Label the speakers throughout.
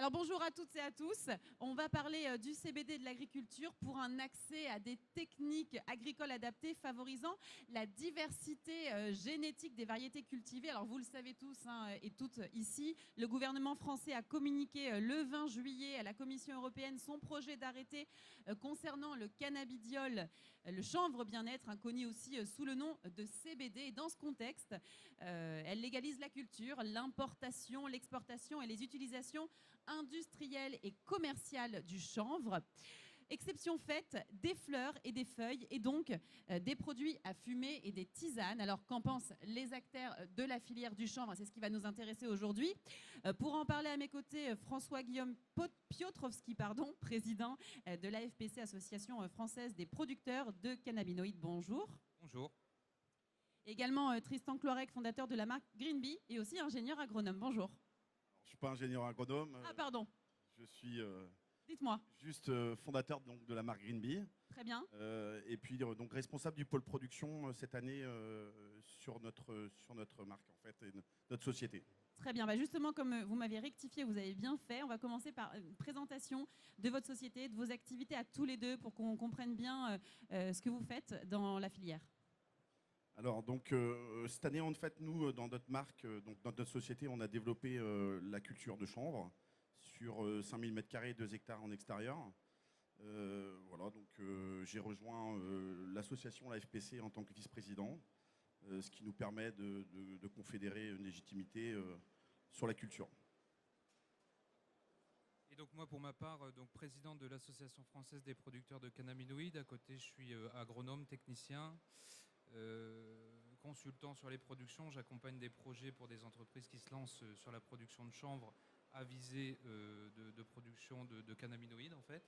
Speaker 1: Alors bonjour à toutes et à tous. On va parler du CBD et de l'agriculture pour un accès à des techniques agricoles adaptées favorisant la diversité génétique des variétés cultivées. Alors vous le savez tous et toutes ici, le gouvernement français a communiqué le 20 juillet à la Commission européenne son projet d'arrêté concernant le cannabidiol, le chanvre bien-être, connu aussi sous le nom de CBD. Et dans ce contexte, elle légalise la culture, l'importation, l'exportation et les utilisations industrielle et commerciale du chanvre. Exception faite des fleurs et des feuilles et donc des produits à fumer et des tisanes. Alors qu'en pensent les acteurs de la filière du chanvre? C'est ce qui va nous intéresser aujourd'hui. Pour en parler à mes côtés, François-Guillaume Piotrowski, président de l'AFPC, Association française des producteurs de cannabinoïdes. Bonjour.
Speaker 2: Bonjour.
Speaker 1: Également Tristan Cloirec, fondateur de la marque Green Bee et aussi ingénieur agronome. Bonjour.
Speaker 3: Je ne suis pas ingénieur agronome.
Speaker 1: Ah pardon.
Speaker 3: Je suis
Speaker 1: Dites-moi.
Speaker 3: juste fondateur donc, de la marque Green Bee.
Speaker 1: Très bien.
Speaker 3: Et puis donc responsable du pôle production cette année sur notre marque en fait et notre société.
Speaker 1: Très bien. Justement, comme vous m'avez rectifié, vous avez bien fait. On va commencer par une présentation de votre société, de vos activités à tous les deux pour qu'on comprenne bien ce que vous faites dans la filière.
Speaker 3: Alors donc cette année en fait nous dans notre marque, donc dans notre société, on a développé la culture de chanvre sur 5000 m², 2 hectares en extérieur. Voilà, donc j'ai rejoint l'association, la FPC, en tant que vice-président, ce qui nous permet de confédérer une légitimité sur la culture.
Speaker 2: Et donc moi, pour ma part, donc président de l'Association française des producteurs de cannabinoïdes. À côté, je suis agronome, technicien, consultant sur les productions. J'accompagne des projets pour des entreprises qui se lancent sur la production de chanvre à visée de production de cannabinoïdes en fait.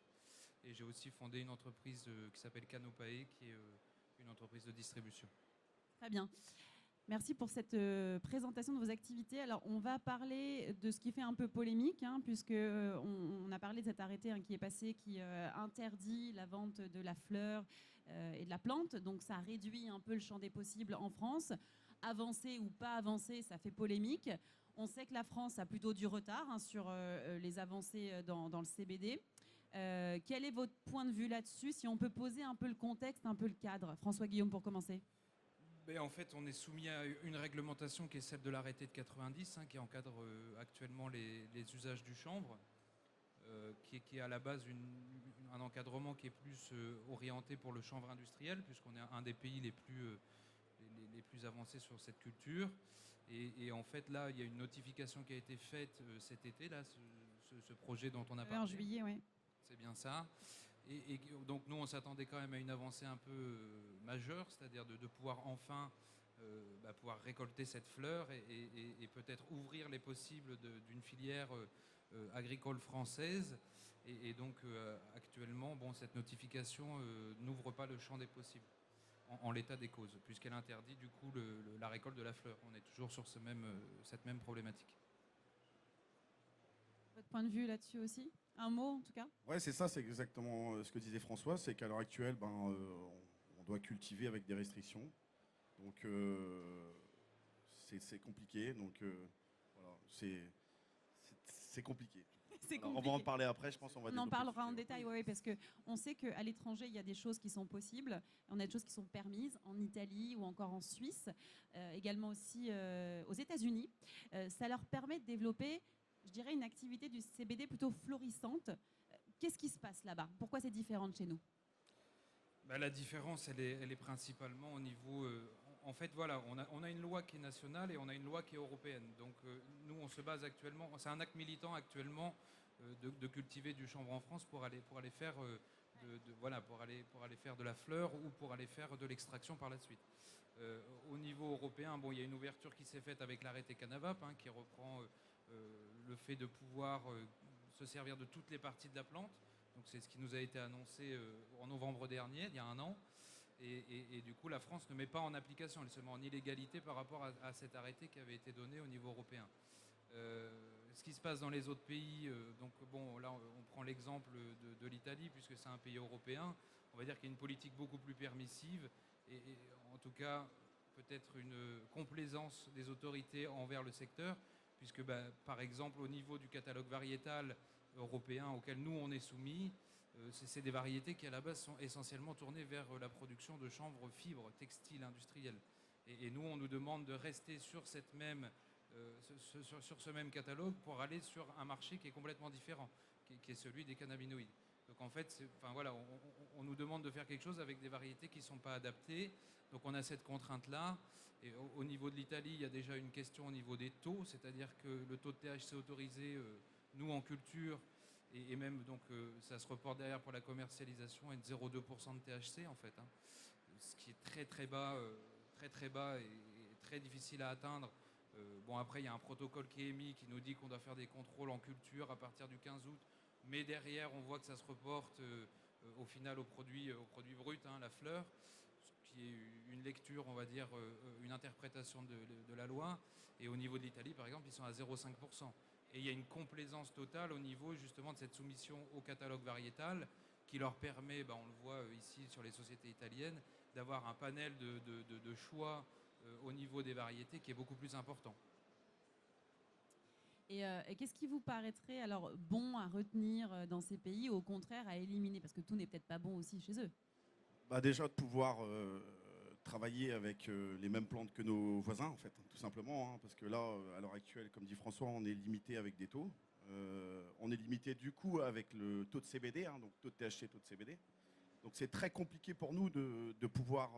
Speaker 2: Et j'ai aussi fondé une entreprise qui s'appelle Canopae, qui est une entreprise de distribution.
Speaker 1: Très bien. Merci pour cette présentation de vos activités. Alors, on va parler de ce qui fait un peu polémique, puisque on a parlé de cet arrêté qui est passé, qui interdit la vente de la fleur et de la plante. Donc, ça réduit un peu le champ des possibles en France. Avancer ou pas avancer, ça fait polémique. On sait que la France a plutôt du retard sur les avancées dans le CBD. Quel est votre point de vue là-dessus? Si on peut poser un peu le contexte, un peu le cadre. François-Guillaume, pour commencer.
Speaker 2: En fait, on est soumis à une réglementation qui est celle de l'arrêté de 90, qui encadre actuellement les usages du chanvre, qui est à la base un encadrement qui est plus orienté pour le chanvre industriel, puisqu'on est un des pays les plus avancés sur cette culture. Et en fait, là, il y a une notification qui a été faite cet été, là, ce projet dont on a parlé.
Speaker 1: En juillet, oui.
Speaker 2: C'est bien ça. Et donc nous, on s'attendait quand même à une avancée un peu majeure, c'est-à-dire de pouvoir enfin pouvoir récolter cette fleur et peut-être ouvrir les possibles d'une filière agricole française. Et donc actuellement, cette notification n'ouvre pas le champ des possibles en l'état des causes, puisqu'elle interdit du coup la récolte de la fleur. On est toujours sur cette même problématique.
Speaker 1: Votre point de vue là-dessus aussi? Un mot en tout cas?
Speaker 3: Ouais, c'est ça, c'est exactement ce que disait François, c'est qu'à l'heure actuelle, on doit cultiver avec des restrictions. Donc c'est compliqué. Donc voilà, c'est compliqué.
Speaker 1: C'est compliqué.
Speaker 3: On va en parler après, je pense. On
Speaker 1: en parlera en détail, oui, parce qu'on sait qu'à l'étranger, il y a des choses qui sont possibles. On a des choses qui sont permises en Italie ou encore en Suisse, également aussi aux États-Unis. Ça leur permet de développer, je dirais, une activité du CBD plutôt florissante. Qu'est-ce qui se passe là-bas? Pourquoi c'est différent de chez nous?
Speaker 2: La différence, elle est principalement au niveau... en fait, voilà, on a une loi qui est nationale et on a une loi qui est européenne. Donc nous, on se base actuellement... C'est un acte militant actuellement de cultiver du chanvre en France pour aller faire... pour aller faire de la fleur ou pour aller faire de l'extraction par la suite. Au niveau européen, il y a une ouverture qui s'est faite avec l'arrêté Canavap, qui reprend le fait de pouvoir se servir de toutes les parties de la plante. Donc c'est ce qui nous a été annoncé en novembre dernier, il y a un an. Et du coup, la France ne met pas en application, elle est seulement en illégalité par rapport à cet arrêté qui avait été donné au niveau européen. Ce qui se passe dans les autres pays, là on prend l'exemple de l'Italie puisque c'est un pays européen, on va dire qu'il y a une politique beaucoup plus permissive et en tout cas peut-être une complaisance des autorités envers le secteur, puisque par exemple au niveau du catalogue variétal européen auquel nous on est soumis, c'est des variétés qui à la base sont essentiellement tournées vers la production de chanvre fibre textile industrielle. Et nous on nous demande de rester sur cette même sur ce même catalogue pour aller sur un marché qui est complètement différent, qui est celui des cannabinoïdes. Donc en fait, enfin, voilà, on nous demande de faire quelque chose avec des variétés qui ne sont pas adaptées. Donc on a cette contrainte-là. Et au niveau de l'Italie, il y a déjà une question au niveau des taux, c'est-à-dire que le taux de THC autorisé, nous en culture, et même donc ça se reporte derrière pour la commercialisation, est de 0,2% de THC en fait, hein, ce qui est très très bas, et très difficile à atteindre. Bon, après il y a un protocole qui est émis qui nous dit qu'on doit faire des contrôles en culture à partir du 15 août, mais derrière on voit que ça se reporte au final au produit brut, hein, la fleur, qui est une lecture, on va dire, une interprétation de la loi. Et au niveau de l'Italie, par exemple, ils sont à 0,5%. Et il y a une complaisance totale au niveau justement de cette soumission au catalogue variétal qui leur permet, on le voit ici sur les sociétés italiennes, d'avoir un panel de choix au niveau des variétés qui est beaucoup plus important.
Speaker 1: Et qu'est-ce qui vous paraîtrait alors bon à retenir dans ces pays, ou au contraire à éliminer? Parce que tout n'est peut-être pas bon aussi chez eux.
Speaker 3: Déjà de pouvoir travailler avec les mêmes plantes que nos voisins, en fait, tout simplement, hein, parce que là, à l'heure actuelle, comme dit François, on est limité avec des taux. On est limité du coup avec le taux de CBD, hein, donc taux de THC, taux de CBD. Donc c'est très compliqué pour nous de pouvoir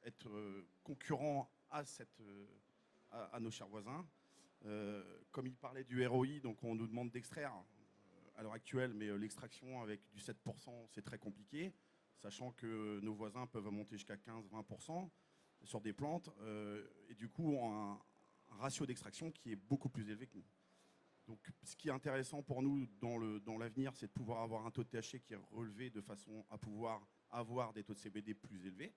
Speaker 3: être concurrent à nos chers voisins. Comme il parlait du ROI, donc on nous demande d'extraire à l'heure actuelle, mais l'extraction avec du 7%, c'est très compliqué, sachant que nos voisins peuvent monter jusqu'à 15-20% sur des plantes, et du coup ont un ratio d'extraction qui est beaucoup plus élevé que nous. Donc ce qui est intéressant pour nous dans l'avenir, c'est de pouvoir avoir un taux de THC qui est relevé de façon à pouvoir avoir des taux de CBD plus élevés,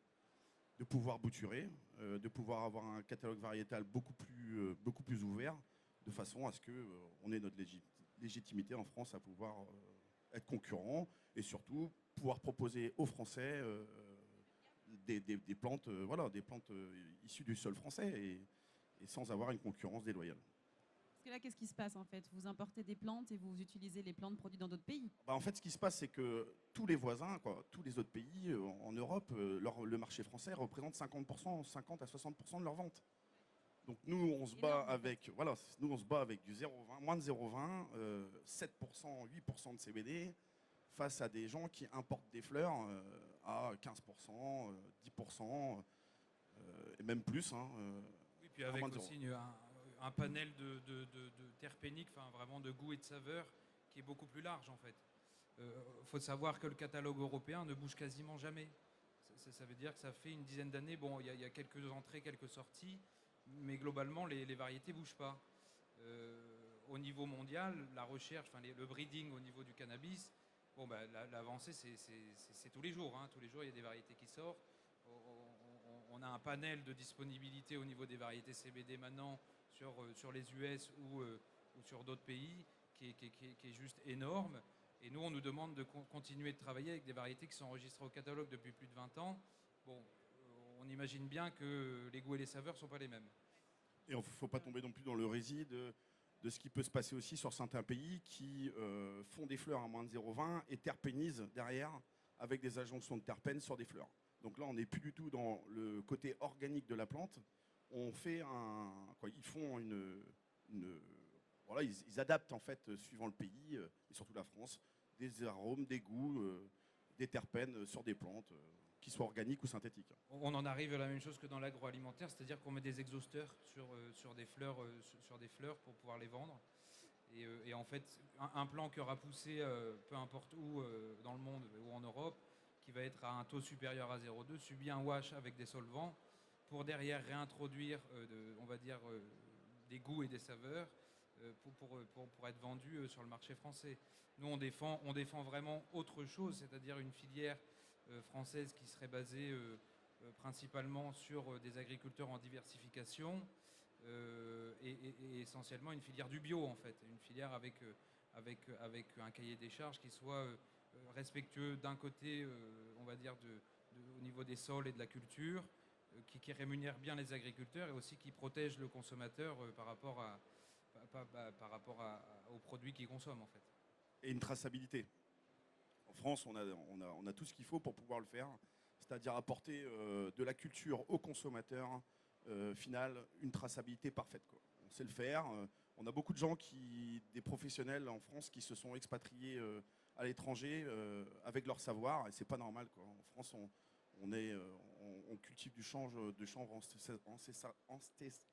Speaker 3: de pouvoir bouturer, de pouvoir avoir un catalogue variétal beaucoup plus ouvert, de façon à ce qu'on ait notre légitimité en France à pouvoir être concurrent et surtout pouvoir proposer aux Français des plantes, des plantes issues du sol français et sans avoir une concurrence déloyale.
Speaker 1: Parce que là, qu'est-ce qui se passe en fait? Vous importez des plantes et vous utilisez les plantes produites dans d'autres pays?
Speaker 3: En fait, ce qui se passe, c'est que tous les voisins, tous les autres pays en Europe, le marché français représente 50%, 50 à 60% de leurs ventes. Donc nous, on se bat avec, nous on se bat avec du 0,20, moins de 0,20, 7%, 8% de CBD, face à des gens qui importent des fleurs à 15%, 10%, et même plus.
Speaker 2: Oui, puis avec aussi un panel de terpéniques, enfin vraiment de goût et de saveur qui est beaucoup plus large en fait. Faut savoir que le catalogue européen ne bouge quasiment jamais. Ça veut dire que ça fait une dizaine d'années, bon, il y a quelques entrées, quelques sorties, mais globalement les variétés ne bougent pas. Au niveau mondial, la recherche, le breeding au niveau du cannabis, bon, l'avancée c'est tous les jours. Hein. Tous les jours il y a des variétés qui sortent. On a un panel de disponibilité au niveau des variétés CBD maintenant sur les US ou sur d'autres pays qui est juste énorme. Et nous, on nous demande de continuer de travailler avec des variétés qui sont enregistrées au catalogue depuis plus de 20 ans. Bon, on imagine bien que les goûts et les saveurs ne sont pas les mêmes.
Speaker 3: Et il ne faut pas tomber non plus dans le rési de ce qui peut se passer aussi sur certains pays qui font des fleurs à moins de 0,20 et terpénisent derrière avec des injonctions de terpènes sur des fleurs. Donc là, on n'est plus du tout dans le côté organique de la plante. On fait ils font ils adaptent en fait, suivant le pays, et surtout la France, des arômes, des goûts, des terpènes sur des plantes, qui soient organiques ou synthétiques.
Speaker 2: On en arrive à la même chose que dans l'agroalimentaire, c'est-à-dire qu'on met des exhausteurs sur des fleurs pour pouvoir les vendre. Et en fait, un plant qui aura poussé, peu importe où dans le monde ou en Europe, qui va être à un taux supérieur à 0,2, subit un wash avec des solvants pour derrière réintroduire, des goûts et des saveurs pour être vendu sur le marché français. Nous, on défend vraiment autre chose, c'est-à-dire une filière française qui serait basée principalement sur des agriculteurs en diversification et essentiellement une filière du bio, en fait, une filière avec un cahier des charges qui soit respectueux d'un côté, au niveau des sols et de la culture, qui rémunère bien les agriculteurs et aussi qui protège le consommateur par rapport par rapport aux produits qu'ils consomment en fait.
Speaker 3: Et une traçabilité. En France, on a tout ce qu'il faut pour pouvoir le faire, c'est-à-dire apporter de la culture au consommateur final, une traçabilité parfaite, quoi. On sait le faire. On a beaucoup de gens, des professionnels en France, qui se sont expatriés à l'étranger avec leur savoir, et c'est pas normal, quoi. En France, on cultive du chanvre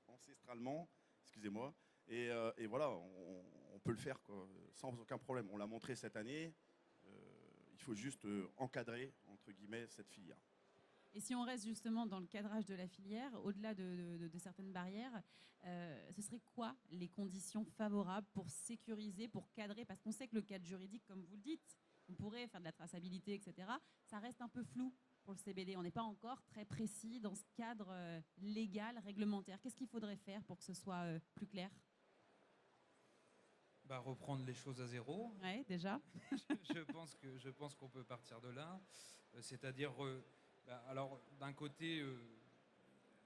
Speaker 3: ancestralement, excusez-moi, et voilà, on peut le faire, quoi, sans aucun problème. On l'a montré cette année. Il faut juste encadrer, entre guillemets, cette filière.
Speaker 1: Et si on reste justement dans le cadrage de la filière, au-delà de certaines barrières, ce serait quoi les conditions favorables pour sécuriser, pour cadrer? Parce qu'on sait que le cadre juridique, comme vous le dites, on pourrait faire de la traçabilité, etc. Ça reste un peu flou pour le CBD. On n'est pas encore très précis dans ce cadre légal, réglementaire. Qu'est-ce qu'il faudrait faire pour que ce soit plus clair?
Speaker 2: Reprendre les choses à zéro.
Speaker 1: Ouais, déjà.
Speaker 2: Je pense qu'on peut partir de là. C'est-à-dire, alors d'un côté,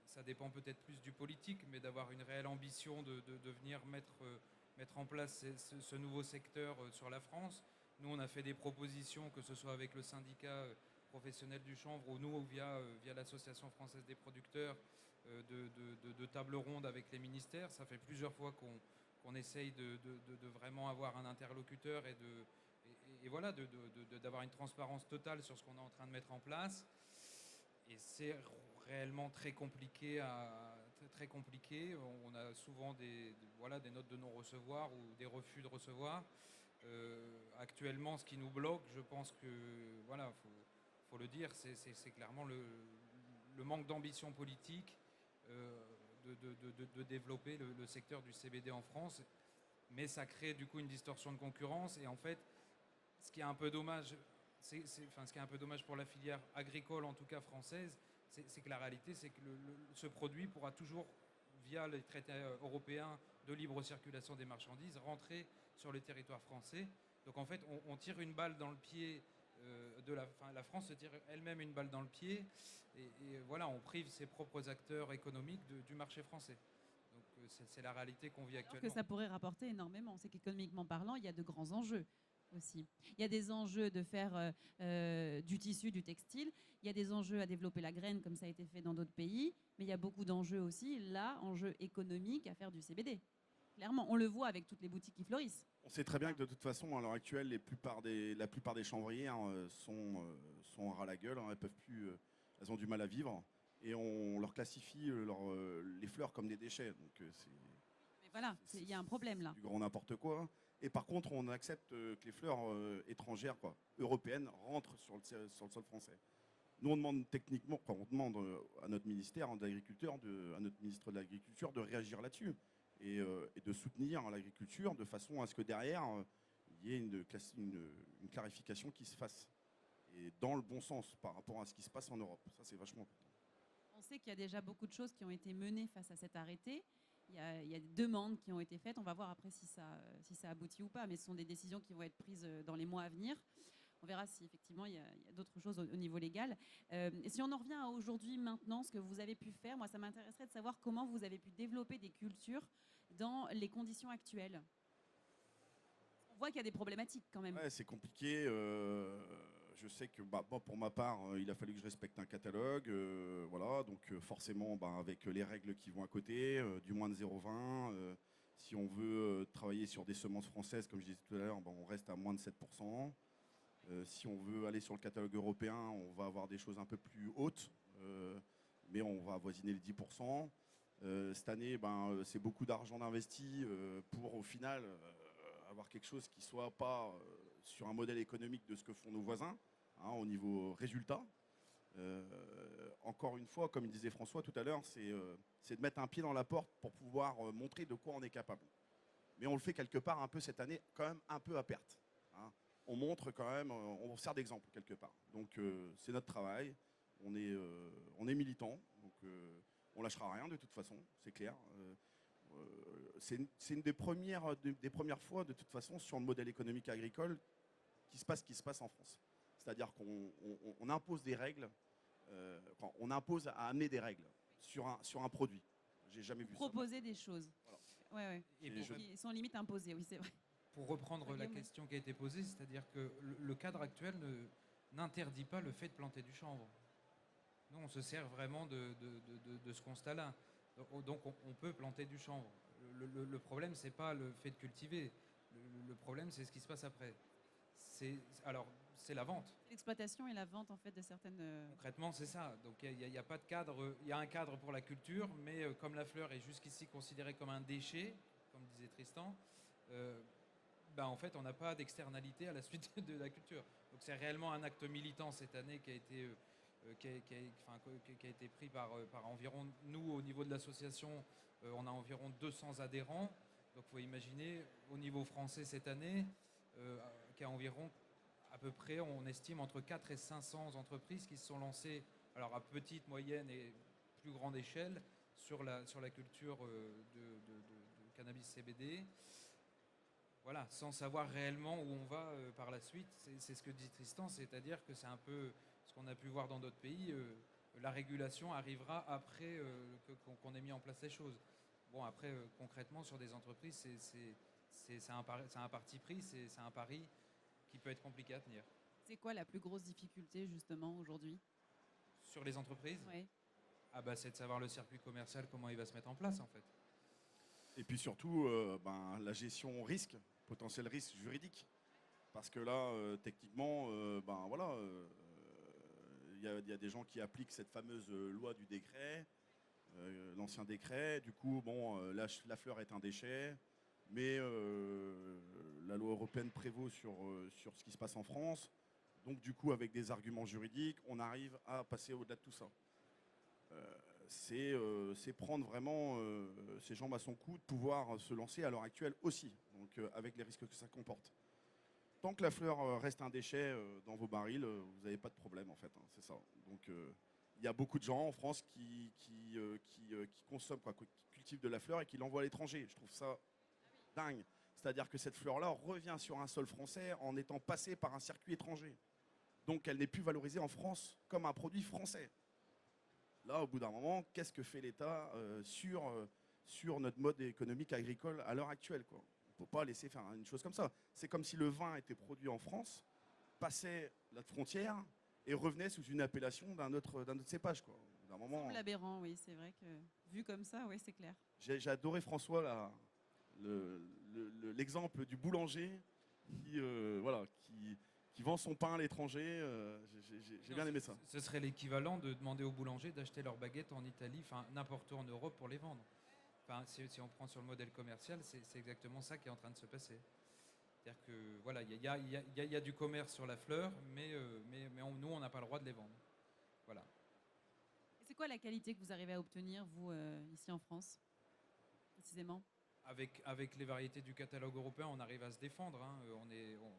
Speaker 2: ça dépend peut-être plus du politique, mais d'avoir une réelle ambition de venir mettre en place ce nouveau secteur sur la France. Nous, on a fait des propositions, que ce soit avec le syndicat professionnel du chanvre ou nous via l'Association française des producteurs, de table ronde avec les ministères. Ça fait plusieurs fois qu'on essaye de vraiment avoir un interlocuteur et voilà, d'avoir une transparence totale sur ce qu'on est en train de mettre en place. Et c'est réellement très compliqué. Très compliqué. On a souvent des notes de non-recevoir ou des refus de recevoir. Actuellement, ce qui nous bloque, je pense que, voilà, faut le dire, c'est clairement le manque d'ambition politique de développer le secteur du CBD en France. Mais ça crée du coup une distorsion de concurrence. Et en fait, ce qui est un peu dommage, ce qui est un peu dommage pour la filière agricole, en tout cas française, c'est que la réalité, c'est que ce produit pourra toujours, via les traités européens de libre circulation des marchandises, rentrer sur le territoire français. Donc en fait, on tire une balle dans le pied la France se tire elle-même une balle dans le pied et voilà, on prive ses propres acteurs économiques du marché français. Donc c'est la réalité qu'on vit actuellement.
Speaker 1: Alors que ça pourrait rapporter énormément. C'est qu'économiquement parlant, il y a de grands enjeux aussi. Il y a des enjeux de faire du tissu, du textile. Il y a des enjeux à développer la graine, comme ça a été fait dans d'autres pays. Mais il y a beaucoup d'enjeux aussi, là, enjeux économiques à faire du CBD. Clairement, on le voit avec toutes les boutiques qui fleurissent.
Speaker 3: On sait très bien que de toute façon, à l'heure actuelle, la plupart des chanvrières sont à ras la gueule. Elles peuvent plus, elles ont du mal à vivre. Et on leur classifie les fleurs comme des déchets. Donc
Speaker 1: Mais voilà, il y a un problème là.
Speaker 3: Du grand n'importe quoi. Et par contre, on accepte que les fleurs étrangères, européennes, rentrent sur le sol français. Nous, on demande techniquement, on demande à notre ministère de l'Agriculture, à notre ministre de l'Agriculture de réagir là-dessus et de soutenir l'agriculture de façon à ce que derrière, il y ait une clarification qui se fasse. Et dans le bon sens par rapport à ce qui se passe en Europe. Ça, c'est vachement important.
Speaker 1: On sait qu'il y a déjà beaucoup de choses qui ont été menées face à cet arrêté. Il y a des demandes qui ont été faites. On va voir après si ça aboutit ou pas, mais ce sont des décisions qui vont être prises dans les mois à venir. On verra si effectivement il y a d'autres choses au niveau légal. Et si on en revient à aujourd'hui, maintenant, ce que vous avez pu faire, moi ça m'intéresserait de savoir comment vous avez pu développer des cultures dans les conditions actuelles. On voit qu'il y a des problématiques quand même.
Speaker 3: Ouais, c'est compliqué. Je sais que pour ma part, il a fallu que je respecte un catalogue. Voilà, donc forcément, avec les règles qui vont à côté, du moins de 0,20. Si on veut travailler sur des semences françaises, comme je disais tout à l'heure, on reste à moins de 7%. Si on veut aller sur le catalogue européen, on va avoir des choses un peu plus hautes, mais on va avoisiner les 10%. Cette année, c'est beaucoup d'argent investi pour au final avoir quelque chose qui ne soit pas sur un modèle économique de ce que font nos voisins, au niveau résultat. Encore une fois, comme il disait François tout à l'heure, c'est de mettre un pied dans la porte pour pouvoir montrer de quoi on est capable. Mais on le fait quelque part un peu cette année, quand même un peu à perte. On montre quand même, on sert d'exemple quelque part. Donc c'est notre travail, on est militant, donc on lâchera rien de toute façon, c'est clair. C'est une des premières fois de toute façon sur le modèle économique agricole qui se passe en France. C'est-à-dire qu'on impose des règles, on impose à amener des règles sur un produit. J'ai jamais vu ça.
Speaker 1: Proposer des choses.
Speaker 3: Voilà.
Speaker 1: ouais.
Speaker 2: Et
Speaker 3: Et
Speaker 2: pour,
Speaker 1: Qui sont limite imposés, oui, c'est vrai.
Speaker 2: pour reprendre la
Speaker 1: Guillaume, oui.
Speaker 2: question qui a été posée, c'est-à-dire que le cadre actuel n'interdit pas le fait de planter du chanvre. Nous, on se sert vraiment de ce constat-là. Donc, on peut planter du chanvre. Le problème, c'est pas le fait de cultiver. Le problème, c'est ce qui se passe après. Alors, c'est la vente.
Speaker 1: L'exploitation et la vente en fait de certaines.
Speaker 2: Concrètement, c'est ça. Donc, il n'y a pas de cadre. Il y a un cadre pour la culture, mais comme la fleur est jusqu'ici considérée comme un déchet, comme disait Tristan, en fait, on n'a pas d'externalité à la suite de la culture. Donc, c'est réellement un acte militant cette année qui a été qui a été pris par environ, nous au niveau de l'association, on a environ 200 adhérents. Donc il faut imaginer au niveau français cette année, qu'il y a environ à peu près, on estime entre 4 et 500 entreprises qui se sont lancées, alors à petite, moyenne et plus grande échelle, sur la culture de cannabis CBD. Voilà, sans savoir réellement où on va par la suite. C'est ce que dit Tristan, c'est-à-dire que c'est un peu ce qu'on a pu voir dans d'autres pays. La régulation arrivera après qu'on ait mis en place les choses. Bon, après, concrètement, sur des entreprises, c'est un parti pris, c'est un pari qui peut être compliqué à tenir.
Speaker 1: C'est quoi la plus grosse difficulté justement aujourd'hui?
Speaker 2: Sur les entreprises,
Speaker 1: Ouais.
Speaker 2: c'est de savoir le circuit commercial, comment il va se mettre en place en fait.
Speaker 3: Et puis surtout, la gestion risque, potentiel risque juridique. Parce que là, techniquement, il y a des gens qui appliquent cette fameuse loi du décret, l'ancien décret. Du coup, la fleur est un déchet, mais la loi européenne prévaut sur ce qui se passe en France. Donc, du coup, avec des arguments juridiques, on arrive à passer au-delà de tout ça. C'est prendre vraiment ses jambes à son cou, de pouvoir se lancer à l'heure actuelle aussi, donc avec les risques que ça comporte. Tant que la fleur reste un déchet dans vos barils, vous n'avez pas de problème en fait, hein, c'est ça. Donc il y a beaucoup de gens en France qui consomment, qui cultivent de la fleur et qui l'envoient à l'étranger. Je trouve ça dingue. C'est-à-dire que cette fleur-là revient sur un sol français en étant passée par un circuit étranger. Donc elle n'est plus valorisée en France comme un produit français. Là, au bout d'un moment, qu'est-ce que fait l'État sur notre mode économique agricole à l'heure actuelle, quoi. On ne peut pas laisser faire une chose comme ça. C'est comme si le vin était produit en France, passait la frontière et revenait sous une appellation d'un autre cépage, quoi. D'un moment,
Speaker 1: Semble aberrant, oui, c'est vrai que vu comme ça, oui, c'est clair.
Speaker 3: j'ai adoré François là, l'exemple du boulanger qui vend son pain à l'étranger. J'ai bien aimé ça.
Speaker 2: Ce serait l'équivalent de demander aux boulangers d'acheter leurs baguettes en Italie, enfin n'importe où en Europe pour les vendre. Enfin, si on prend sur le modèle commercial, c'est exactement ça qui est en train de se passer. C'est-à-dire que voilà, il y a du commerce sur la fleur, mais nous, on n'a pas le droit de les vendre. Voilà.
Speaker 1: Et c'est quoi la qualité que vous arrivez à obtenir, vous, ici en France, précisément?
Speaker 2: Avec les variétés du catalogue européen, on arrive à se défendre, hein.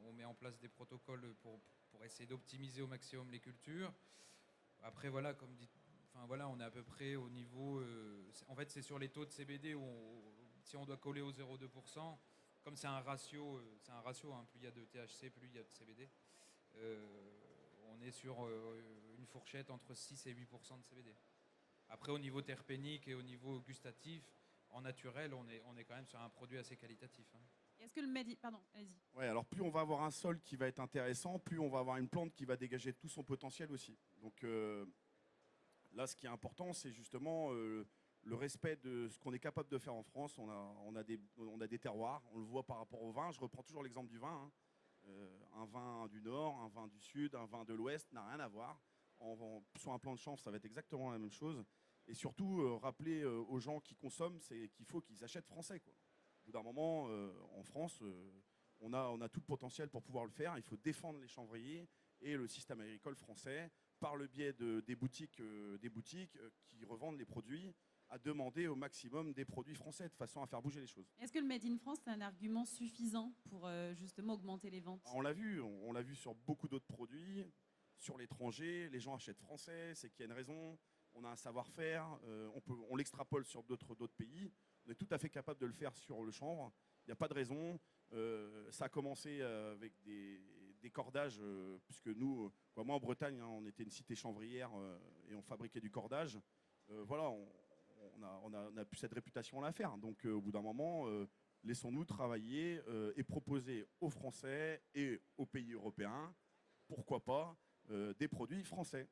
Speaker 2: On met en place des protocoles pour essayer d'optimiser au maximum les cultures. Après, voilà, comme dit, on est à peu près au niveau. En fait, c'est sur les taux de CBD où si on doit coller au 0,2%, comme c'est un ratio, hein, plus il y a de THC, plus il y a de CBD. On est sur une fourchette entre 6 et 8% de CBD. Après, au niveau terpénique et au niveau gustatif, en naturel, on est quand même sur un produit assez qualitatif, hein.
Speaker 1: Est-ce que le Pardon, allez-y.
Speaker 3: Ouais, alors plus on va avoir un sol qui va être intéressant, plus on va avoir une plante qui va dégager tout son potentiel aussi. Donc là, ce qui est important, c'est justement le respect de ce qu'on est capable de faire en France. On a des terroirs, on le voit par rapport au vin. Je reprends toujours l'exemple du vin, hein. Un vin du Nord, un vin du Sud, un vin de l'Ouest n'a rien à voir. Sur un plan de chanvre, ça va être exactement la même chose. Et surtout, rappeler aux gens qui consomment, c'est qu'il faut qu'ils achètent français, quoi. Au bout d'un moment, en France, on a tout le potentiel pour pouvoir le faire. Il faut défendre les chanvriers et le système agricole français par le biais des boutiques qui revendent les produits, à demander au maximum des produits français de façon à faire bouger les choses.
Speaker 1: Est-ce que le Made in France, c'est un argument suffisant pour justement augmenter les ventes?
Speaker 3: On l'a vu sur beaucoup d'autres produits, sur l'étranger, les gens achètent français, c'est qu'il y a une raison, on a un savoir-faire, on l'extrapole sur d'autres pays, on est tout à fait capable de le faire sur le chanvre, il n'y a pas de raison. Ça a commencé avec des cordages, puisque nous, moi en Bretagne, hein, on était une cité chanvrière et on fabriquait du cordage. Voilà, on a plus cette réputation à la faire. Donc au bout d'un moment, laissons-nous travailler et proposer aux Français et aux pays européens, pourquoi pas, des produits français.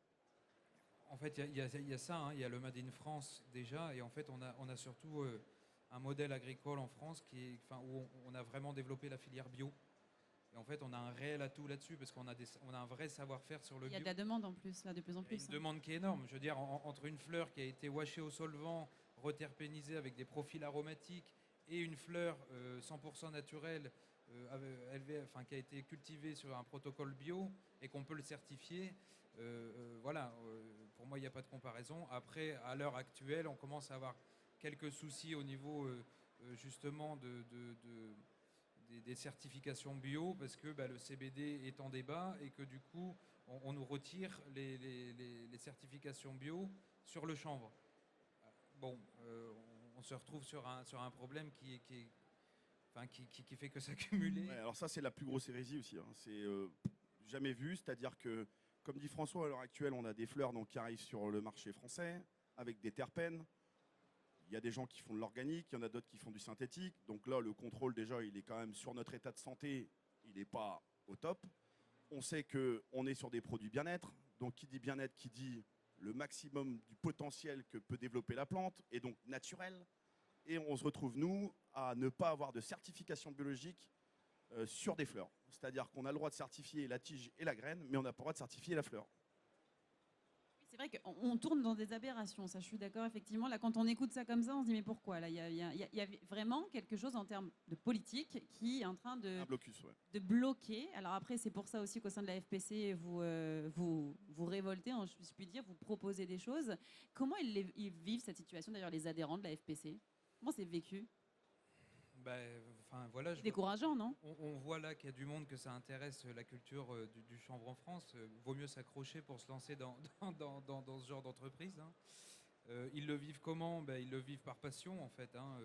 Speaker 2: En fait, il y a ça, hein, il y a le Made in France déjà, et en fait, on a surtout un modèle agricole en France où on a vraiment développé la filière bio. Et en fait, on a un réel atout là-dessus parce qu'on a un vrai savoir-faire sur le bio.
Speaker 1: Il y a de la demande en plus, là, de plus en
Speaker 2: Il y a
Speaker 1: plus.
Speaker 2: une demande qui est énorme. Je veux dire, entre une fleur qui a été washée au solvant, reterpénisée avec des profils aromatiques, et une fleur 100% naturelle, qui a été cultivée sur un protocole bio et qu'on peut le certifier, voilà, pour moi, il n'y a pas de comparaison. Après, à l'heure actuelle, on commence à avoir quelques soucis au niveau justement des certifications bio parce que le CBD est en débat et que du coup, on nous retire les certifications bio sur le chanvre. Bon, on se retrouve sur un problème qui fait que s'accumuler.
Speaker 3: Ouais, alors ça, c'est la plus grosse hérésie aussi, hein. C'est jamais vu, c'est-à-dire que, comme dit François, à l'heure actuelle, on a des fleurs donc, qui arrivent sur le marché français avec des terpènes. Il y a des gens qui font de l'organique, il y en a d'autres qui font du synthétique. Donc là, le contrôle, déjà, il est quand même sur notre état de santé, il n'est pas au top. On sait qu'on est sur des produits bien-être. Donc qui dit bien-être, qui dit le maximum du potentiel que peut développer la plante, et donc naturel. Et on se retrouve, nous, à ne pas avoir de certification biologique sur des fleurs. C'est-à-dire qu'on a le droit de certifier la tige et la graine, mais on n'a pas le droit de certifier la fleur.
Speaker 1: C'est vrai qu'on tourne dans des aberrations, ça je suis d'accord, effectivement. Là, quand on écoute ça comme ça, on se dit mais pourquoi? Là, il y a vraiment quelque chose en termes de politique qui est en train
Speaker 3: Un blocus, ouais.
Speaker 1: de bloquer. Alors après, c'est pour ça aussi qu'au sein de la FPC, vous révoltez, hein, je puis dire, vous proposez des choses. Comment ils vivent cette situation, d'ailleurs, les adhérents de la FPC? Comment c'est vécu?
Speaker 2: Voilà,
Speaker 1: C'est décourageant, non?
Speaker 2: on voit là qu'il y a du monde que ça intéresse la culture du chanvre en France. Vaut mieux s'accrocher pour se lancer dans ce genre d'entreprise, hein. Ils le vivent comment? Ils le vivent par passion en fait, hein.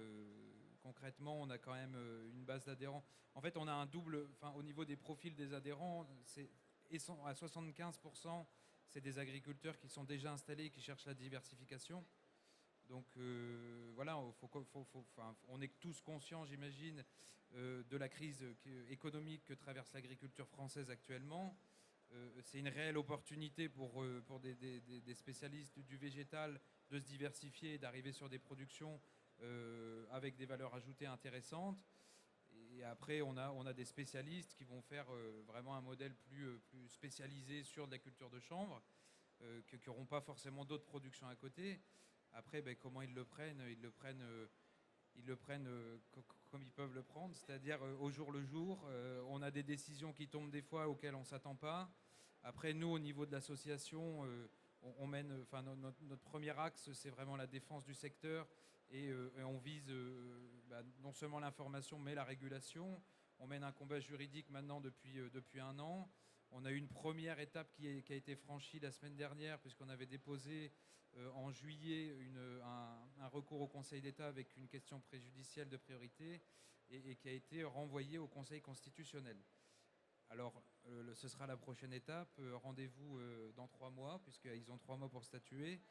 Speaker 2: Concrètement, on a quand même une base d'adhérents. En fait, on a un double, au niveau des profils des adhérents, à 75%, c'est des agriculteurs qui sont déjà installés et qui cherchent la diversification. Donc voilà, on est tous conscients, j'imagine, de la crise économique que traverse l'agriculture française actuellement. C'est une réelle opportunité pour des spécialistes du végétal de se diversifier et d'arriver sur des productions avec des valeurs ajoutées intéressantes. Et après, on a des spécialistes qui vont faire vraiment un modèle plus spécialisé sur de la culture de chanvre, qui n'auront pas forcément d'autres productions à côté. Après, comment ils le prennent? Ils le prennent comme ils peuvent le prendre, c'est-à-dire au jour le jour. On a des décisions qui tombent des fois auxquelles on ne s'attend pas. Après, nous, au niveau de l'association, on mène, notre premier axe, c'est vraiment la défense du secteur et on vise non seulement l'information, mais la régulation. On mène un combat juridique maintenant depuis un an. On a eu une première étape qui a été franchie la semaine dernière, puisqu'on avait déposé en juillet un recours au Conseil d'État avec une question préjudicielle de priorité et qui a été renvoyé au Conseil constitutionnel. Alors, ce sera la prochaine étape. Rendez-vous dans 3 mois, puisqu'ils ont 3 mois pour statuer.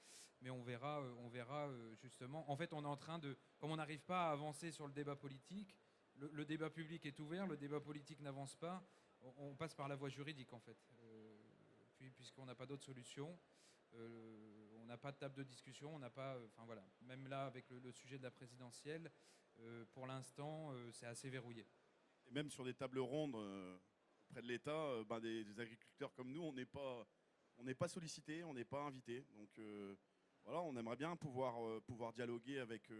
Speaker 2: Mais on verra justement. En fait, on est en train de... Comme on n'arrive pas à avancer sur le débat politique, le débat public est ouvert, le débat politique n'avance pas. On passe par la voie juridique, en fait. Puisqu'on n'a pas d'autre solution. On n'a pas de table de discussion, on n'a pas... voilà. Même là, avec le sujet de la présidentielle, pour l'instant, c'est assez verrouillé.
Speaker 3: Et même sur des tables rondes auprès de l'État, des agriculteurs comme nous, on n'est pas sollicités, on n'est pas invités. Donc voilà, on aimerait bien pouvoir dialoguer avec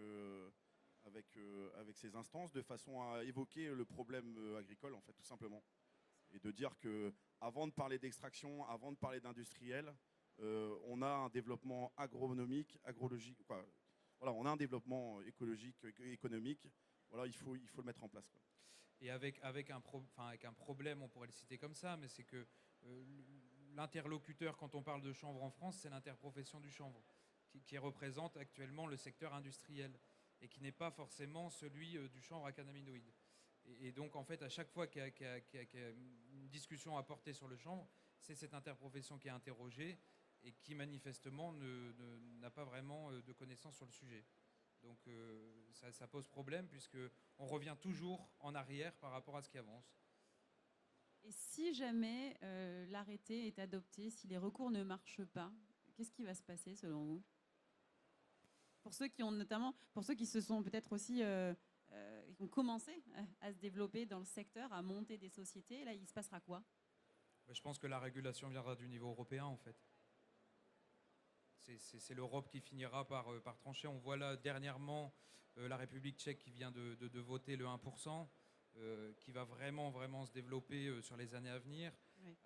Speaker 3: ces instances de façon à évoquer le problème agricole, en fait, tout simplement. Et de dire que avant de parler d'extraction, avant de parler d'industriel, on a un développement agronomique, agrologique, quoi. Voilà, on a un développement écologique, économique. Voilà, il faut le mettre en place, quoi.
Speaker 2: Et avec un problème, on pourrait le citer comme ça, mais c'est que l'interlocuteur, quand on parle de chanvre en France, c'est l'interprofession du chanvre, qui représente actuellement le secteur industriel et qui n'est pas forcément celui du chanvre à cannabinoïdes. Et donc, en fait, à chaque fois qu'il y a une discussion à porter sur le chanvre, c'est cette interprofession qui est interrogée. et qui manifestement n'a pas vraiment de connaissances sur le sujet. Donc ça pose problème puisqu'on revient toujours en arrière par rapport à ce qui avance.
Speaker 1: Et si jamais l'arrêté est adopté, si les recours ne marchent pas, qu'est-ce qui va se passer selon vous? Pour ceux qui ont notamment, pour ceux qui se sont peut-être aussi, qui ont commencé à se développer dans le secteur, à monter des sociétés, là il se passera quoi?
Speaker 2: Je pense que la régulation viendra du niveau européen en fait. C'est l'Europe qui finira par trancher. On voit là dernièrement la République tchèque qui vient de voter le 1%, qui va vraiment se développer sur les années à venir.
Speaker 1: Oui.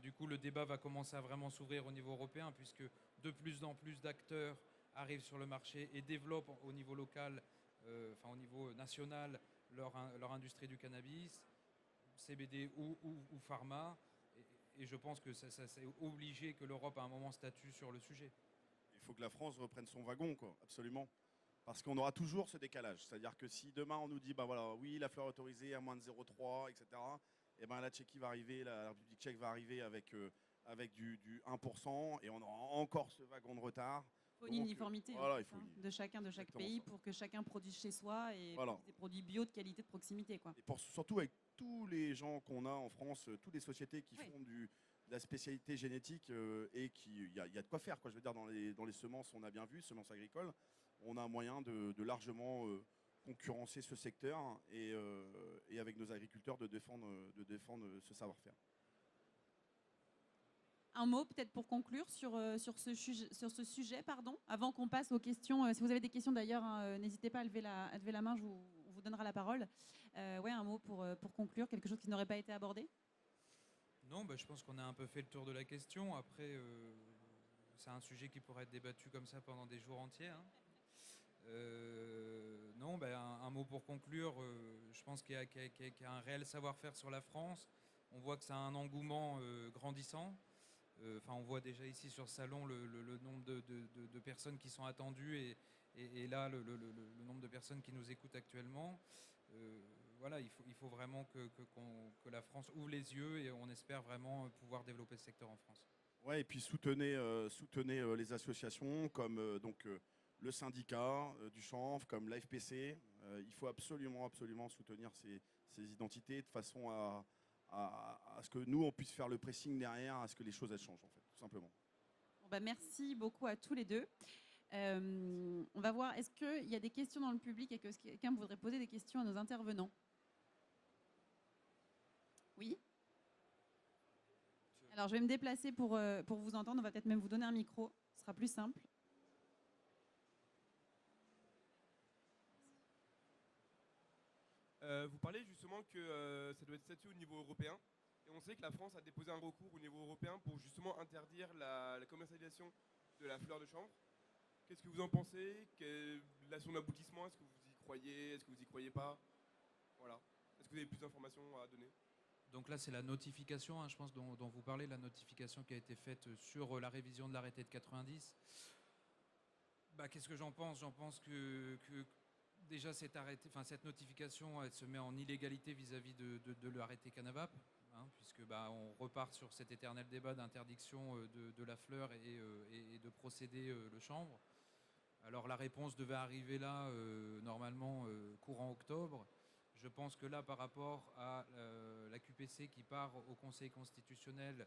Speaker 2: Du coup, le débat va commencer à vraiment s'ouvrir au niveau européen puisque de plus en plus d'acteurs arrivent sur le marché et développent au niveau local, au niveau national, leur industrie du cannabis, CBD ou pharma. Et je pense que c'est obligé que l'Europe à un moment statue sur le sujet.
Speaker 3: Il faut que la France reprenne son wagon, quoi, absolument. Parce qu'on aura toujours ce décalage. C'est-à-dire que si demain on nous dit, bah voilà, oui, la fleur autorisée à moins de 0,3, etc., et ben la Tchéquie va arriver, la République tchèque va arriver avec du 1%, et on aura encore ce wagon de retard.
Speaker 1: Il faut une uniformité
Speaker 3: voilà,
Speaker 1: en
Speaker 3: il
Speaker 1: fait,
Speaker 3: faut
Speaker 1: de chacun, de chaque
Speaker 3: exactement
Speaker 1: pays,
Speaker 3: ça.
Speaker 1: pour que chacun produise chez soi et
Speaker 3: Voilà.
Speaker 1: des produits bio de qualité, de proximité, quoi.
Speaker 3: Et surtout avec tous les gens qu'on a en France, toutes les sociétés qui
Speaker 1: Oui.
Speaker 3: font de la spécialité génétique et il y a de quoi faire, quoi. Je veux dire, dans les semences, on a bien vu, semences agricoles, on a un moyen de largement concurrencer ce secteur et avec nos agriculteurs de défendre ce savoir-faire.
Speaker 1: Un mot peut-être pour conclure sur ce sujet, pardon, avant qu'on passe aux questions. Si vous avez des questions d'ailleurs, hein, n'hésitez pas à lever la main, on vous donnera la parole. Ouais, un mot pour conclure, quelque chose qui n'aurait pas été abordé?
Speaker 2: Non, je pense qu'on a un peu fait le tour de la question. Après, c'est un sujet qui pourrait être débattu comme ça pendant des jours entiers, hein. Non, un mot pour conclure. Je pense qu'il y a un réel savoir-faire sur la France. On voit que ça a un engouement grandissant. On voit déjà ici sur le salon le nombre de personnes qui sont attendues et là le nombre de personnes qui nous écoutent actuellement. Voilà, il faut vraiment que la France ouvre les yeux et on espère vraiment pouvoir développer ce secteur en France.
Speaker 3: Ouais, et puis soutenez les associations comme le syndicat du chanvre, comme l'AFPC. Il faut absolument soutenir ces identités de façon à ce que nous, on puisse faire le pressing derrière, à ce que les choses elles changent, en fait, tout simplement.
Speaker 1: Bon, merci beaucoup à tous les deux. On va voir, est-ce qu'il y a des questions dans le public et que quelqu'un voudrait poser des questions à nos intervenants? Oui? Alors, je vais me déplacer pour vous entendre. On va peut-être même vous donner un micro. Ce sera plus simple.
Speaker 4: Vous parlez justement que ça doit être statué au niveau européen. Et on sait que la France a déposé un recours au niveau européen pour justement interdire la commercialisation de la fleur de chanvre. Qu'est-ce que vous en pensez? Quel est son aboutissement? Est-ce que vous y croyez? Est-ce que vous y croyez pas? Voilà. Est-ce que vous avez plus d'informations à donner?
Speaker 2: Donc là, c'est la notification, hein, je pense, dont vous parlez, la notification qui a été faite sur la révision de l'arrêté de 90. Qu'est-ce que j'en pense? J'en pense que déjà cette notification, elle se met en illégalité vis-à-vis de l'arrêté Canavap, hein, puisque on repart sur cet éternel débat d'interdiction de la fleur et de procéder le chanvre. Alors la réponse devait arriver là, normalement, courant octobre. Je pense que là, par rapport à la QPC qui part au Conseil constitutionnel,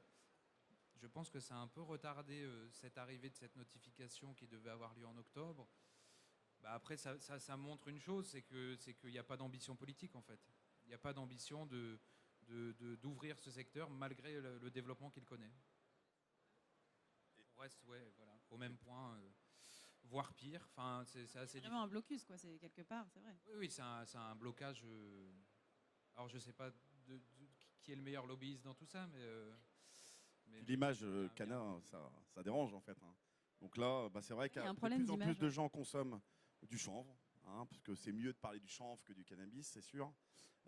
Speaker 2: je pense que ça a un peu retardé cette arrivée de cette notification qui devait avoir lieu en octobre. Après, ça montre une chose, c'est qu'il n'y a pas d'ambition politique, en fait. Il n'y a pas d'ambition d'ouvrir ce secteur malgré le développement qu'il connaît. On reste au même point, voire pire. C'est assez
Speaker 1: vraiment un blocus, quoi. C'est quelque part, c'est vrai.
Speaker 2: Oui, c'est un blocage. Alors, je ne sais pas qui est le meilleur lobbyiste dans tout ça, mais
Speaker 3: l'image Cana, ça dérange, en fait, hein. Donc là, c'est vrai qu'il y a de plus en plus de gens consomment du chanvre, hein, parce que c'est mieux de parler du chanvre que du cannabis, c'est sûr.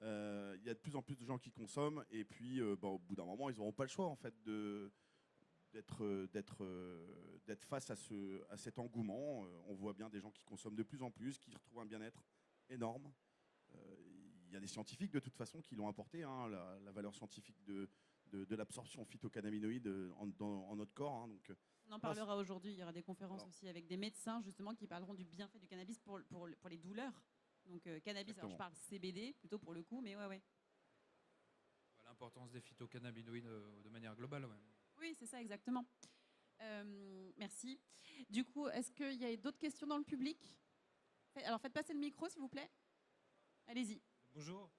Speaker 3: Il y a de plus en plus de gens qui consomment, et puis au bout d'un moment, ils n'auront pas le choix, en fait, d'être face à cet engouement. On voit bien des gens qui consomment de plus en plus, qui retrouvent un bien-être énorme. Il y a des scientifiques de toute façon qui l'ont apporté, hein, la valeur scientifique de de l'absorption phytocannabinoïde en notre corps. Hein, donc,
Speaker 1: On en parlera aujourd'hui. Il y aura des conférences
Speaker 3: Alors.
Speaker 1: aussi avec des médecins justement qui parleront du bienfait du cannabis pour les douleurs. Donc cannabis, alors je parle CBD plutôt pour le coup, mais ouais.
Speaker 2: L'importance des phytocannabinoïdes de manière globale. Ouais.
Speaker 1: Oui, c'est ça exactement. Merci. Du coup, est-ce qu'il y a d'autres questions dans le public? Alors faites passer le micro s'il vous plaît. Allez-y.
Speaker 5: Bonjour.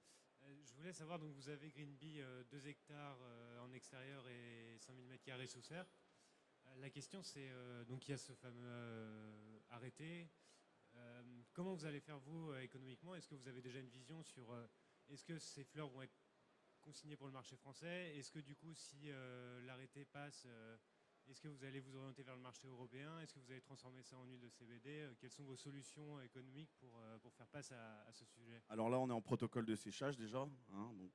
Speaker 5: Je voulais savoir, donc vous avez Green Bee 2 hectares en extérieur et 5000 m² sous serre. La question c'est, donc il y a ce fameux arrêté. Comment vous allez faire vous économiquement? Est-ce que vous avez déjà une vision sur est-ce que ces fleurs vont être consignées pour le marché français? Est-ce que du coup si l'arrêté passe, est-ce que vous allez vous orienter vers le marché européen? Est-ce que vous allez transformer ça en huile de CBD? Quelles sont vos solutions économiques pour faire face à ce sujet?
Speaker 3: Alors là, on est en protocole de séchage déjà. Hein, donc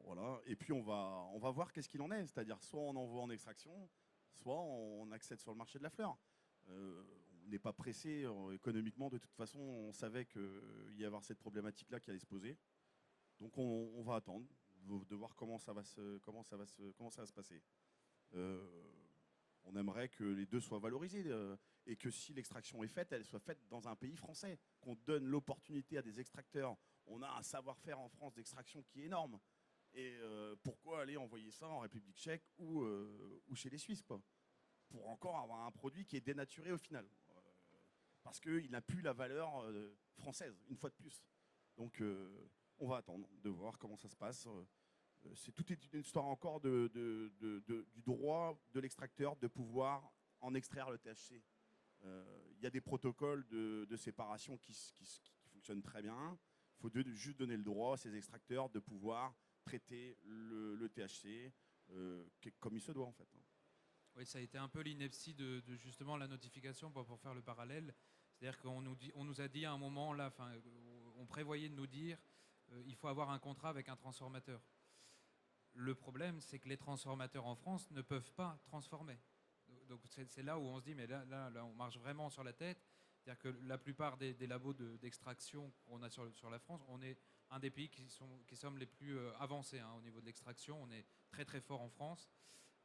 Speaker 3: voilà. Et puis on va voir qu'est-ce qu'il en est. C'est-à-dire soit on envoie en extraction, soit on accède sur le marché de la fleur. On n'est pas pressé économiquement. De toute façon, on savait qu'il y avoir cette problématique-là qui allait se poser. Donc on va attendre de voir comment ça va se passer. On aimerait que les deux soient valorisés et que si l'extraction est faite, elle soit faite dans un pays français, qu'on donne l'opportunité à des extracteurs. On a un savoir-faire en France d'extraction qui est énorme. Et pourquoi aller envoyer ça en République tchèque ou chez les Suisses, quoi, pour encore avoir un produit qui est dénaturé au final, parce qu'il n'a plus la valeur française, une fois de plus. Donc on va attendre de voir comment ça se passe. C'est toute une histoire encore du droit de l'extracteur de pouvoir en extraire le THC. Il y a des protocoles de séparation qui fonctionnent très bien. Il faut juste donner le droit à ces extracteurs de pouvoir traiter le THC comme il se doit en fait.
Speaker 2: Oui, ça a été un peu l'ineptie de justement la notification pour faire le parallèle. C'est-à-dire qu'on nous a dit à un moment, là, on prévoyait de nous dire il faut avoir un contrat avec un transformateur. Le problème, c'est que les transformateurs en France ne peuvent pas transformer. Donc c'est là où on se dit, mais là, on marche vraiment sur la tête. C'est-à-dire que la plupart des labos d'extraction qu'on a sur la France, on est un des pays qui sommes les plus avancés hein, au niveau de l'extraction. On est très très fort en France.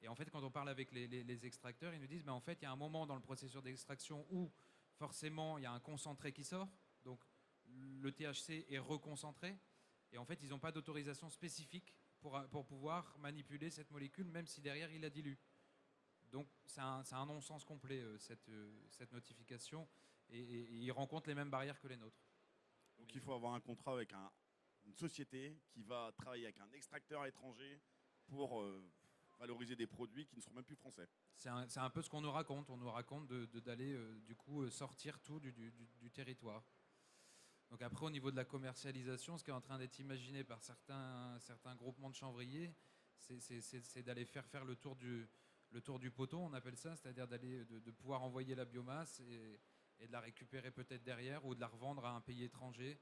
Speaker 2: Et en fait, quand on parle avec les extracteurs, ils nous disent, en fait, il y a un moment dans le processus d'extraction où forcément il y a un concentré qui sort. Donc le THC est reconcentré. Et en fait, ils n'ont pas d'autorisation spécifique pour pouvoir manipuler cette molécule, même si derrière il la dilue. Donc c'est un non-sens complet, cette notification, et il rencontre les mêmes barrières que les nôtres.
Speaker 3: Donc il faut avoir un contrat avec une société qui va travailler avec un extracteur étranger pour valoriser des produits qui ne seront même plus français.
Speaker 2: C'est un peu ce qu'on nous raconte. On nous raconte d'aller du coup sortir tout du territoire. Donc après, au niveau de la commercialisation, ce qui est en train d'être imaginé par certains groupements de chanvriers, c'est d'aller faire le tour du poteau, on appelle ça, c'est-à-dire de pouvoir envoyer la biomasse et de la récupérer peut-être derrière ou de la revendre à un pays étranger.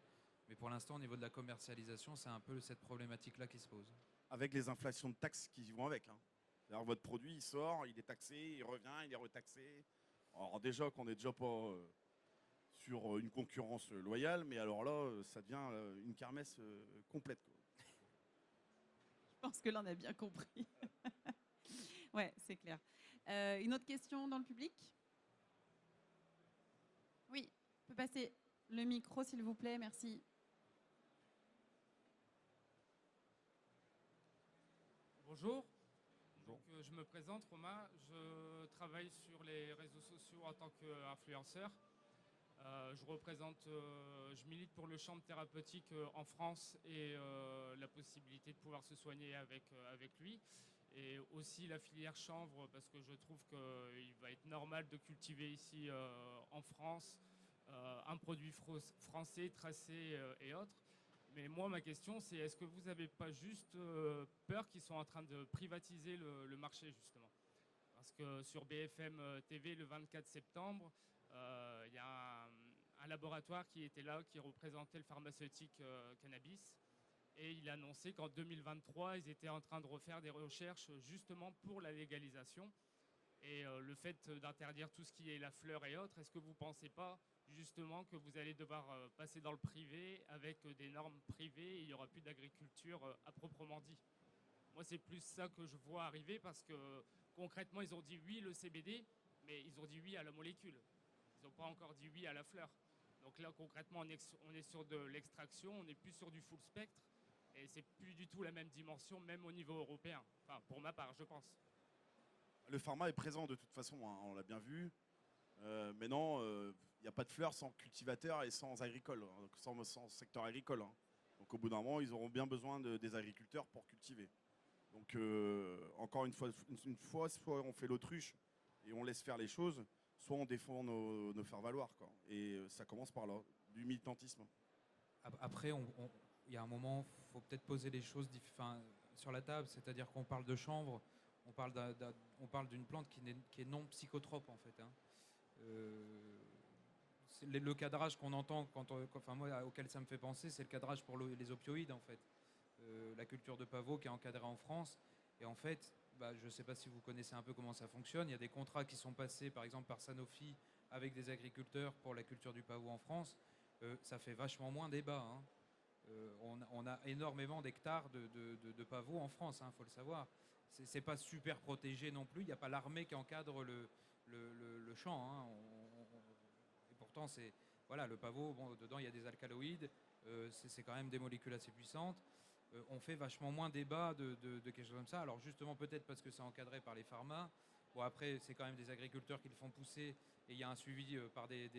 Speaker 2: Mais pour l'instant, au niveau de la commercialisation, c'est un peu cette problématique-là qui se pose.
Speaker 3: Avec les inflations de taxes qui vont avec. Hein. C'est-à-dire votre produit, il sort, il est taxé, il revient, il est retaxé. Alors déjà qu'on n'est déjà pas sur une concurrence loyale, mais alors là, ça devient une kermesse complète, quoi.
Speaker 1: Je pense que là, on a bien compris. Ouais, c'est clair. Une autre question dans le public? Oui, on peut passer le micro, s'il vous plaît, merci.
Speaker 6: Bonjour. Donc, je me présente, Romain. Je travaille sur les réseaux sociaux en tant qu'influenceur. Je milite pour le champ thérapeutique en France et la possibilité de pouvoir se soigner avec lui. Et aussi la filière chanvre, parce que je trouve qu'il va être normal de cultiver ici en France un produit français, tracé et autres. Mais moi, ma question, c'est est-ce que vous n'avez pas juste peur qu'ils soient en train de privatiser le marché, justement? Parce que sur BFM TV, le 24 septembre, il y a un laboratoire qui était là, qui représentait le pharmaceutique cannabis. Et il a annoncé qu'en 2023, ils étaient en train de refaire des recherches justement pour la légalisation. Et le fait d'interdire tout ce qui est la fleur et autres, est-ce que vous ne pensez pas justement que vous allez devoir passer dans le privé avec des normes privées et il n'y aura plus d'agriculture à proprement dit? Moi, c'est plus ça que je vois arriver parce que concrètement, ils ont dit oui le CBD, mais ils ont dit oui à la molécule. Ils n'ont pas encore dit oui à la fleur. Donc là, concrètement, on est sur de l'extraction, on n'est plus sur du full spectre, et c'est plus du tout la même dimension, même au niveau européen. Enfin, pour ma part, je pense.
Speaker 3: Le pharma est présent de toute façon, hein, on l'a bien vu. Mais non, il n'y a pas de fleurs sans cultivateur et sans agricole, hein, sans secteur agricole, hein. Donc au bout d'un moment, ils auront bien besoin des agriculteurs pour cultiver. Donc encore une fois, soit on fait l'autruche et on laisse faire les choses, soit on défend nos faire-valoir, quoi. Et ça commence par là, du militantisme.
Speaker 2: Après, il y a un moment, il faut peut-être poser les choses sur la table, c'est-à-dire qu'on parle de chanvre, on parle d'une plante qui est non psychotrope en fait, hein. C'est le cadrage qu'on entend, enfin moi, auquel ça me fait penser, c'est le cadrage pour les opioïdes en fait. La culture de pavot qui est encadrée en France. Et en fait, je ne sais pas si vous connaissez un peu comment ça fonctionne. Il y a des contrats qui sont passés, par exemple, par Sanofi avec des agriculteurs pour la culture du pavot en France. Ça fait vachement moins débat, hein. On a énormément d'hectares de pavots en France, il faut le savoir. C'est pas super protégé non plus. Il n'y a pas l'armée qui encadre le champ, hein. Et pourtant, voilà, le pavot, bon, dedans, il y a des alcaloïdes. C'est quand même des molécules assez puissantes. On fait vachement moins débat de quelque chose comme ça. Alors justement, peut-être parce que c'est encadré par les pharma. Bon, après, c'est quand même des agriculteurs qui le font pousser et il y a un suivi par des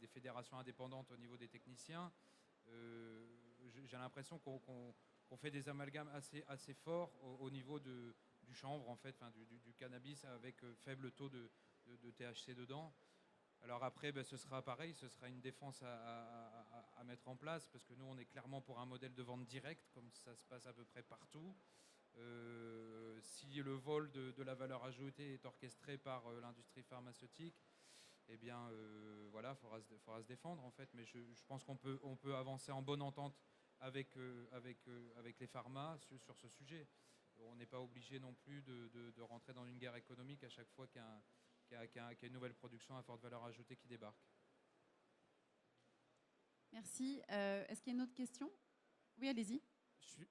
Speaker 2: fédérations indépendantes au niveau des techniciens. J'ai l'impression qu'on fait des amalgames assez forts au niveau du chanvre, en fait, du cannabis avec faible taux de THC dedans. Alors après, ce sera pareil, ce sera une défense à mettre en place, parce que nous, on est clairement pour un modèle de vente directe, comme ça se passe à peu près partout. Si le vol de la valeur ajoutée est orchestré par l'industrie pharmaceutique, eh bien, voilà, faudra se défendre, en fait. Mais je pense qu'on peut avancer en bonne entente avec les pharmas sur ce sujet. On n'est pas obligé non plus de rentrer dans une guerre économique à chaque fois qu'il y a une nouvelle production à forte valeur ajoutée qui débarque.
Speaker 1: Merci. Est-ce qu'il y a une autre question? Oui, allez-y.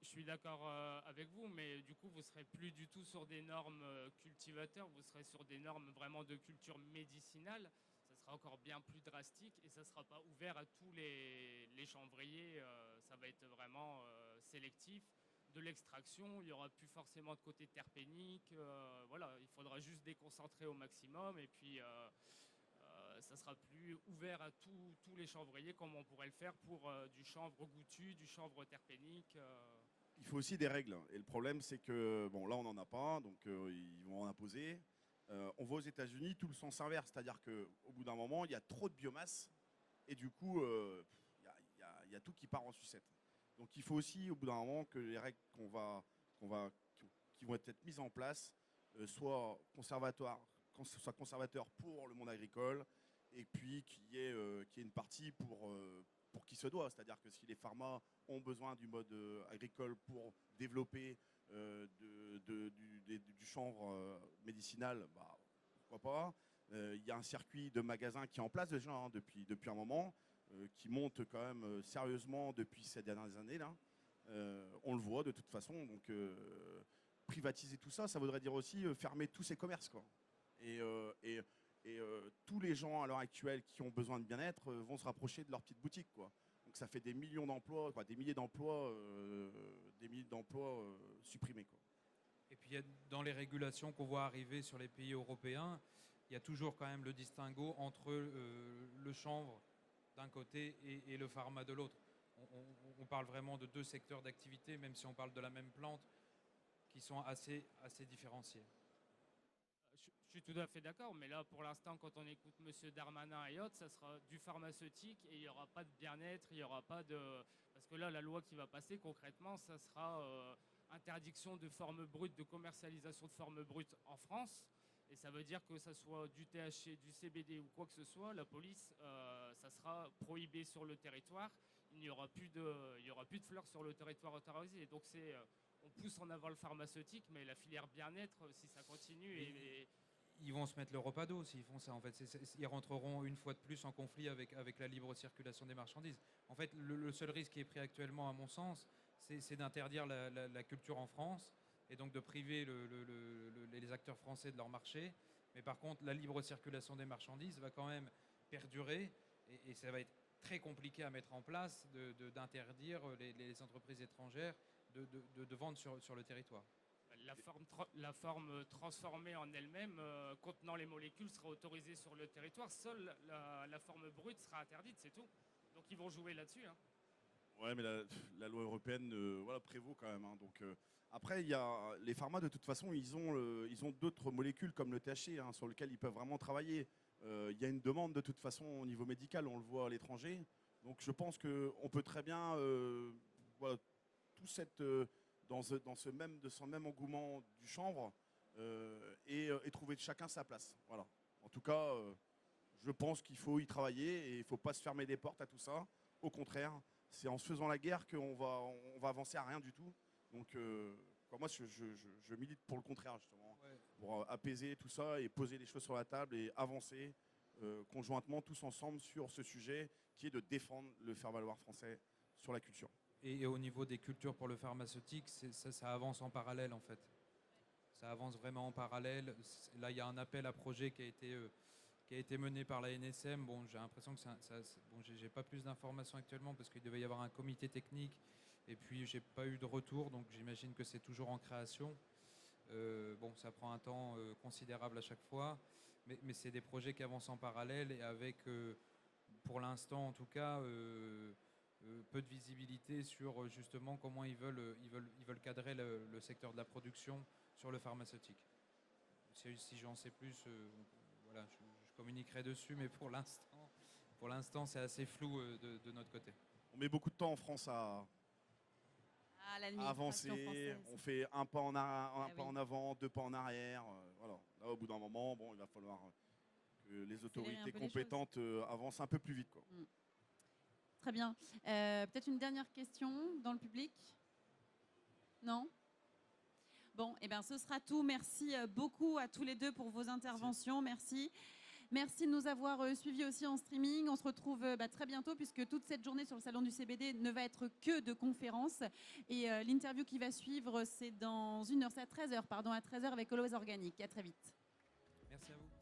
Speaker 6: Je suis d'accord avec vous, mais du coup, vous serez plus du tout sur des normes cultivateurs, vous serez sur des normes vraiment de culture médicinale. Ça sera encore bien plus drastique et ça ne sera pas ouvert à tous les chanvriers. Ça va être vraiment sélectif. De l'extraction, il n'y aura plus forcément de côté terpénique. Voilà, il faudra juste déconcentrer au maximum et puis ça sera plus ouvert à tous les chanvriers comme on pourrait le faire pour du chanvre goûtu, du chanvre terpénique.
Speaker 3: Il faut aussi des règles. Et le problème, c'est que, bon, là, on n'en a pas, donc ils vont en imposer. On va aux États-Unis, tout le sens inverse, c'est-à-dire qu'au bout d'un moment, il y a trop de biomasse et du coup, il y a tout qui part en sucette. Donc il faut aussi, au bout d'un moment, que les règles qui vont être mises en place soient conservateurs pour le monde agricole et puis qu'il y ait une partie pour qui se doit. C'est-à-dire que si les pharma ont besoin du mode agricole pour développer du chanvre médicinal, pourquoi pas. Il y a un circuit de magasins qui est en place déjà, hein, depuis un moment, qui monte quand même sérieusement depuis ces dernières années là. On le voit de toute façon. Donc privatiser tout ça, ça voudrait dire aussi fermer tous ces commerces, quoi. Et tous les gens à l'heure actuelle qui ont besoin de bien-être vont se rapprocher de leur petite boutique, quoi. Donc ça fait des millions d'emplois, des milliers d'emplois supprimés, quoi.
Speaker 2: Et puis dans les régulations qu'on voit arriver sur les pays européens, il y a toujours quand même le distinguo entre le chanvre d'un côté et le pharma de l'autre. On parle vraiment de deux secteurs d'activité, même si on parle de la même plante, qui sont assez différenciés.
Speaker 6: Je suis tout à fait d'accord, mais là, pour l'instant, quand on écoute M. Darmanin et autres, ça sera du pharmaceutique et il n'y aura pas de bien-être, il n'y aura pas de... Parce que là, la loi qui va passer, concrètement, ça sera interdiction de forme brute, de commercialisation de forme brute en France. Et ça veut dire que ça soit du THC, du CBD ou quoi que ce soit, la police, ça sera prohibé sur le territoire. Il n'y aura plus de fleurs sur le territoire autorisé. Et donc, on pousse en avant le pharmaceutique, mais la filière bien-être, si ça continue...
Speaker 2: Ils vont se mettre le repas d'eau s'ils font ça. En fait, ils rentreront une fois de plus en conflit avec la libre circulation des marchandises. En fait, le seul risque qui est pris actuellement, à mon sens, c'est d'interdire la culture en France et donc de priver les acteurs français de leur marché. Mais par contre, la libre circulation des marchandises va quand même perdurer et ça va être très compliqué à mettre en place d'interdire les entreprises étrangères de vendre sur le territoire.
Speaker 6: La forme transformée en elle-même, contenant les molécules, sera autorisée sur le territoire. Seule la forme brute sera interdite, c'est tout. Donc ils vont jouer là-dessus. Hein.
Speaker 3: Ouais, mais la loi européenne voilà, prévaut quand même. Hein. Donc, après, il y a, les pharma, de toute façon, ils ont d'autres molécules comme le THC hein, sur lesquelles ils peuvent vraiment travailler. Il y a une demande de toute façon au niveau médical, on le voit à l'étranger. Donc je pense qu'on peut très bien, voilà, tout cette, dans ce même engouement du chanvre et trouver chacun sa place. Voilà. En tout cas, je pense qu'il faut y travailler et il ne faut pas se fermer des portes à tout ça. Au contraire, c'est en se faisant la guerre qu'on va avancer à rien du tout. Donc moi, je milite pour le contraire, justement, pour apaiser tout ça et poser les choses sur la table et avancer conjointement tous ensemble sur ce sujet qui est de défendre le faire-valoir français sur la culture.
Speaker 2: Et au niveau des cultures pour le pharmaceutique, ça avance en parallèle en fait. Ça avance vraiment en parallèle. Là, il y a un appel à projet qui a été mené par la NSM. Bon, j'ai l'impression que bon, j'ai pas plus d'informations actuellement parce qu'il devait y avoir un comité technique et puis j'ai pas eu de retour, donc j'imagine que c'est toujours en création. Bon, ça prend un temps considérable à chaque fois, mais c'est des projets qui avancent en parallèle et avec, pour l'instant en tout cas, peu de visibilité sur justement comment ils veulent cadrer le secteur de la production sur le pharmaceutique. Si j'en sais plus, voilà, je communiquerai dessus, mais pour l'instant, c'est assez flou de notre côté.
Speaker 3: On met beaucoup de temps en France à avancer.
Speaker 1: française.
Speaker 3: On fait un pas en
Speaker 1: oui.
Speaker 3: avant, 2 pas en arrière. Voilà. Là, au bout d'un moment, bon, il va falloir que les autorités
Speaker 1: peu les
Speaker 3: compétentes avancent un peu plus vite, quoi.
Speaker 1: Très bien. Peut-être une dernière question dans le public? Non? Bon, eh bien, ce sera tout. Merci beaucoup à tous les deux pour vos interventions. Merci. Merci de nous avoir suivis aussi en streaming. On se retrouve très bientôt puisque toute cette journée sur le salon du CBD ne va être que de conférences. Et l'interview qui va suivre, c'est dans 1 heure, c'est à 13h, pardon, à 13h avec Always Organic. À très vite.
Speaker 2: Merci à vous.